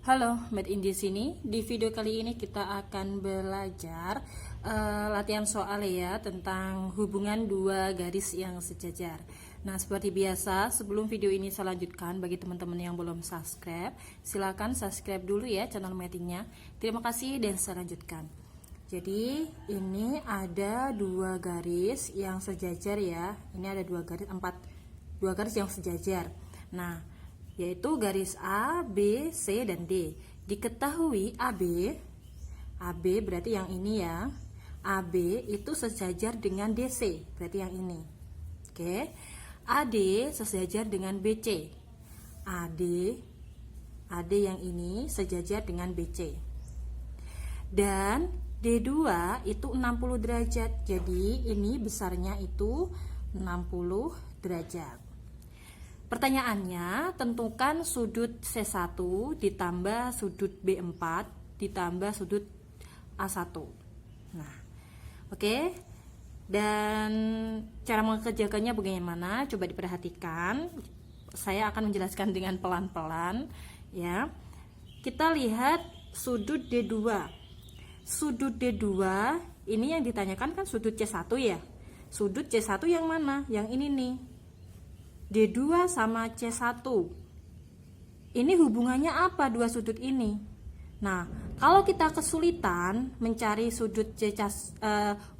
Halo, Made in di sini. Di video kali ini kita akan belajar latihan soal ya tentang hubungan dua garis yang sejajar. Nah, seperti biasa, sebelum video ini saya lanjutkan, bagi teman-teman yang belum subscribe, silakan subscribe dulu ya channel Made-nya. Terima kasih dan saya lanjutkan. Jadi ini ada dua garis yang sejajar ya. Ini ada dua garis yang sejajar. Nah, yaitu garis A, B, C, dan D. Diketahui AB berarti yang ini ya. AB itu sejajar dengan DC, berarti yang ini. Oke. AD sejajar dengan BC. AD yang ini sejajar dengan BC. Dan D2 itu 60 derajat. Jadi ini besarnya itu 60 derajat. Pertanyaannya, tentukan sudut C1 ditambah sudut B4 ditambah sudut A1. Nah, oke. Dan cara mengerjakannya bagaimana? Coba diperhatikan. Saya akan menjelaskan dengan pelan-pelan ya. Kita lihat sudut D2. Sudut D2 ini yang ditanyakan kan sudut C1 ya. Sudut C1 yang mana? Yang ini nih. D2 sama C1. Ini hubungannya apa dua sudut ini? Nah, kalau kita kesulitan mencari sudut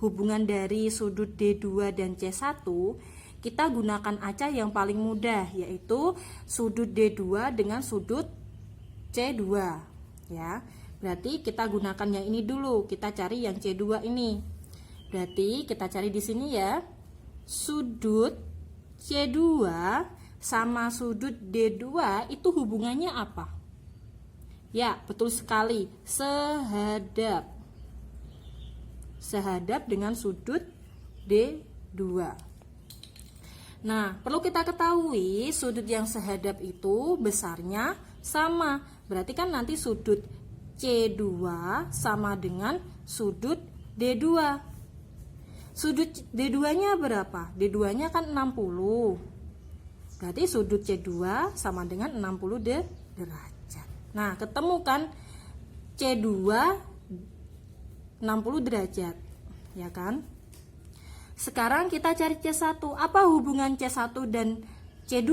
hubungan dari sudut D2 dan C1, kita gunakan aja yang paling mudah, yaitu sudut D2 dengan sudut C2 ya. Berarti kita gunakan yang ini dulu, kita cari yang C2 ini. Berarti kita cari di sini ya. Sudut C2 sama sudut D2 itu hubungannya apa? Ya, betul sekali, sehadap. Sehadap dengan sudut D2. Nah, perlu kita ketahui sudut yang sehadap itu besarnya sama. Berarti kan nanti sudut C2 sama dengan sudut D2. Sudut D2-nya berapa? D2-nya kan 60. Berarti sudut C2 sama dengan 60 derajat. Nah, ketemu kan C2 60 derajat. Ya kan? Sekarang kita cari C1. Apa hubungan C1 dan C2?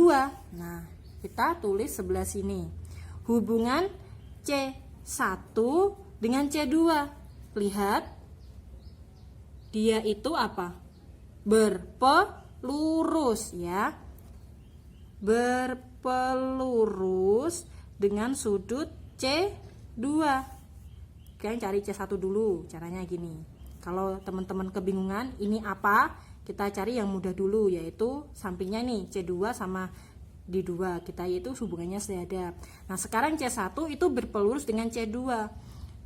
Nah, kita tulis sebelah sini. Hubungan C1 dengan C2. Lihat. Dia itu apa? Berpelurus ya. Berpelurus dengan sudut C2. Kalian cari C1 dulu. Caranya gini. Kalau teman-teman kebingungan ini apa? Kita cari yang mudah dulu, yaitu sampingnya nih C2 sama D2. Kita yaitu hubungannya sehadap. Nah, sekarang C1 itu berpelurus dengan C2.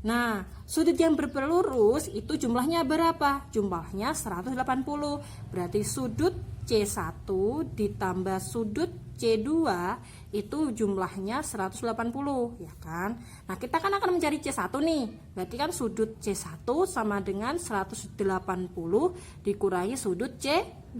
Nah, sudut yang berpelurus itu jumlahnya berapa? Jumlahnya 180. Berarti sudut C1 ditambah sudut C2 itu jumlahnya 180, ya kan? Nah, kita kan akan mencari C1 nih. Berarti kan sudut C1 sama dengan 180 dikurangi sudut C2.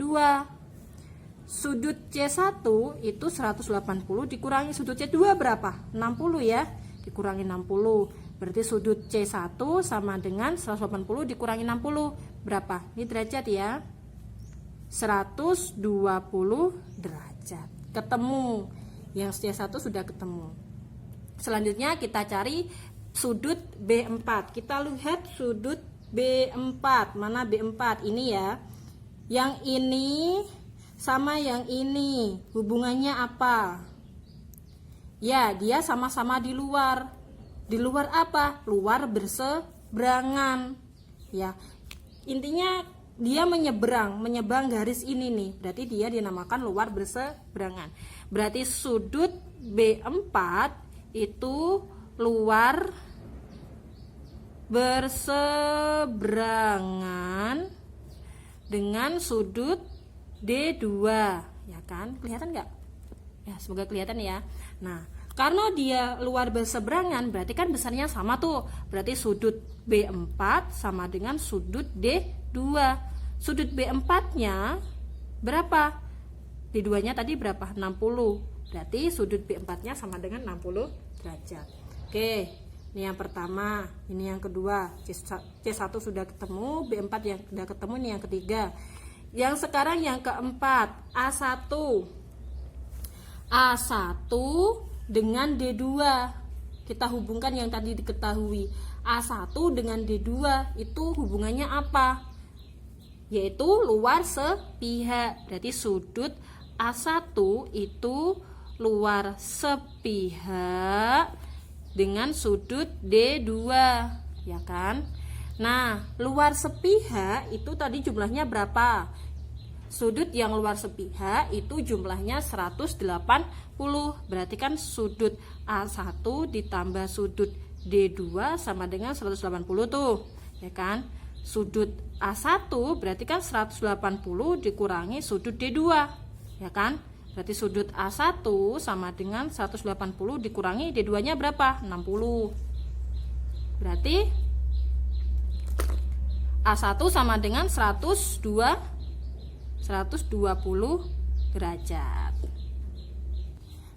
Sudut C1 itu 180 dikurangi sudut C2 berapa? 60 ya. Dikurangi 60. Berarti sudut C1 sama dengan 180 dikurangi 60. Berapa? Ini derajat ya. 120 derajat. Ketemu. Yang C1 sudah ketemu. Selanjutnya kita cari sudut B4. Kita lihat sudut B4. Mana B4? Ini ya. Yang ini sama yang ini. Hubungannya apa? Ya, dia sama-sama di luar. Di luar apa? Luar berseberangan. Ya. Intinya dia menyeberang garis ini nih. Berarti dia dinamakan luar berseberangan. Berarti sudut B4 itu luar berseberangan dengan sudut D2. Ya kan? Kelihatan nggak? Ya, semoga kelihatan ya. Nah, karena dia luar berseberangan, berarti kan besarnya sama tuh. Berarti sudut B4 sama dengan sudut D2. Sudut B4-nya berapa? D2-nya tadi berapa? 60. Berarti sudut B4-nya sama dengan 60 derajat. Oke, ini yang pertama, ini yang kedua. C1 sudah ketemu, B4 yang sudah ketemu, ini yang ketiga. Yang sekarang yang keempat, A1. A1 dengan D2. Kita hubungkan yang tadi diketahui. A1 dengan D2 itu hubungannya apa? Yaitu luar sepihak. Berarti sudut A1 itu luar sepihak dengan sudut D2, ya kan? Nah, luar sepihak itu tadi jumlahnya berapa? Sudut yang luar sepihak itu jumlahnya 180. Berarti kan sudut A1 ditambah sudut D2 sama dengan 180 tuh, ya kan? Sudut A1 berarti kan 180 dikurangi sudut D2, ya kan? Berarti sudut A1 sama dengan 180 dikurangi D2-nya berapa? 60. Berarti A1 sama dengan 120 derajat.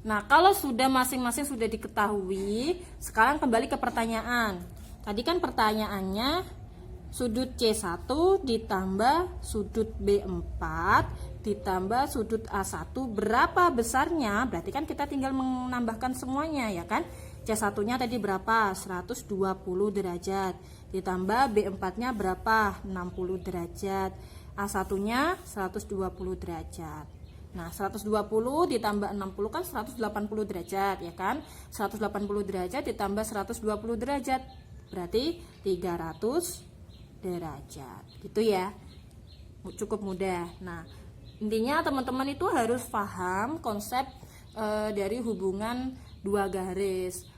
Nah, kalau sudah masing-masing sudah diketahui, sekarang kembali ke pertanyaan. Tadi kan pertanyaannya sudut C1 ditambah sudut B4 ditambah sudut A1 berapa besarnya? Berarti kan kita tinggal menambahkan semuanya, ya kan? C1-nya tadi berapa? 120 derajat. Ditambah B4-nya berapa? 60 derajat. A1-nya 120 derajat. Nah, 120 ditambah 60 kan 180 derajat, ya kan? 180 derajat ditambah 120 derajat berarti 300 derajat. Gitu ya. Cukup mudah. Nah, intinya teman-teman itu harus paham konsep dari hubungan dua garis.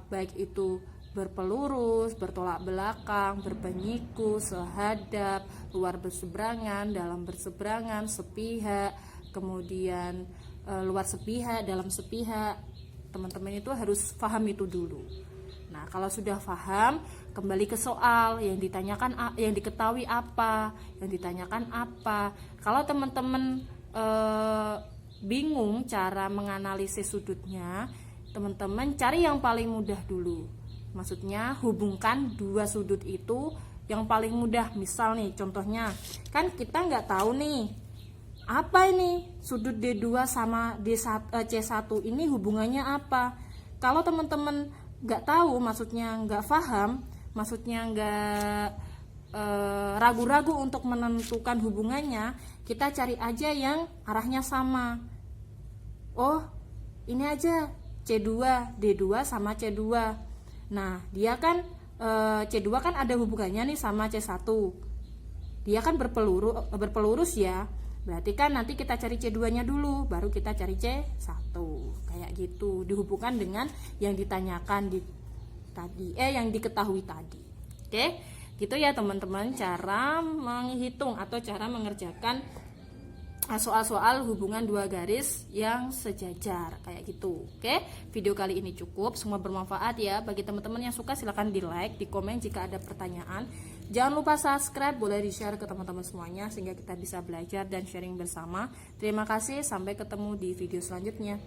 Baik itu berpelurus, bertolak belakang, berpenyiku, sehadap, luar berseberangan, dalam berseberangan, sepihak, kemudian luar sepihak, dalam sepihak. Teman-teman itu harus paham itu dulu. Nah, kalau sudah paham, kembali ke soal yang ditanyakan, yang diketahui apa, yang ditanyakan apa. Kalau teman-teman bingung cara menganalisis sudutnya, teman-teman cari yang paling mudah dulu. Maksudnya hubungkan dua sudut itu yang paling mudah. Misal nih contohnya, kan kita nggak tahu nih apa ini sudut D2 sama C1 ini hubungannya apa. Kalau teman-teman nggak tahu, maksudnya nggak paham, maksudnya nggak ragu-ragu untuk menentukan hubungannya, kita cari aja yang arahnya sama. Oh, ini aja C2, D2 sama C2. Nah, dia kan C2 kan ada hubungannya nih sama C1. Dia kan berpelurus ya. Berarti kan nanti kita cari C2-nya dulu, baru kita cari C1. Kayak gitu, dihubungkan dengan yang ditanyakan yang diketahui tadi. Oke? Gitu ya teman-teman, cara menghitung atau cara mengerjakan soal-soal hubungan dua garis yang sejajar kayak gitu. Oke, video kali ini cukup, semua bermanfaat ya. Bagi teman-teman yang suka silahkan di like, di komen jika ada pertanyaan. Jangan lupa subscribe, boleh di share ke teman-teman semuanya sehingga kita bisa belajar dan sharing bersama. Terima kasih, sampai ketemu di video selanjutnya.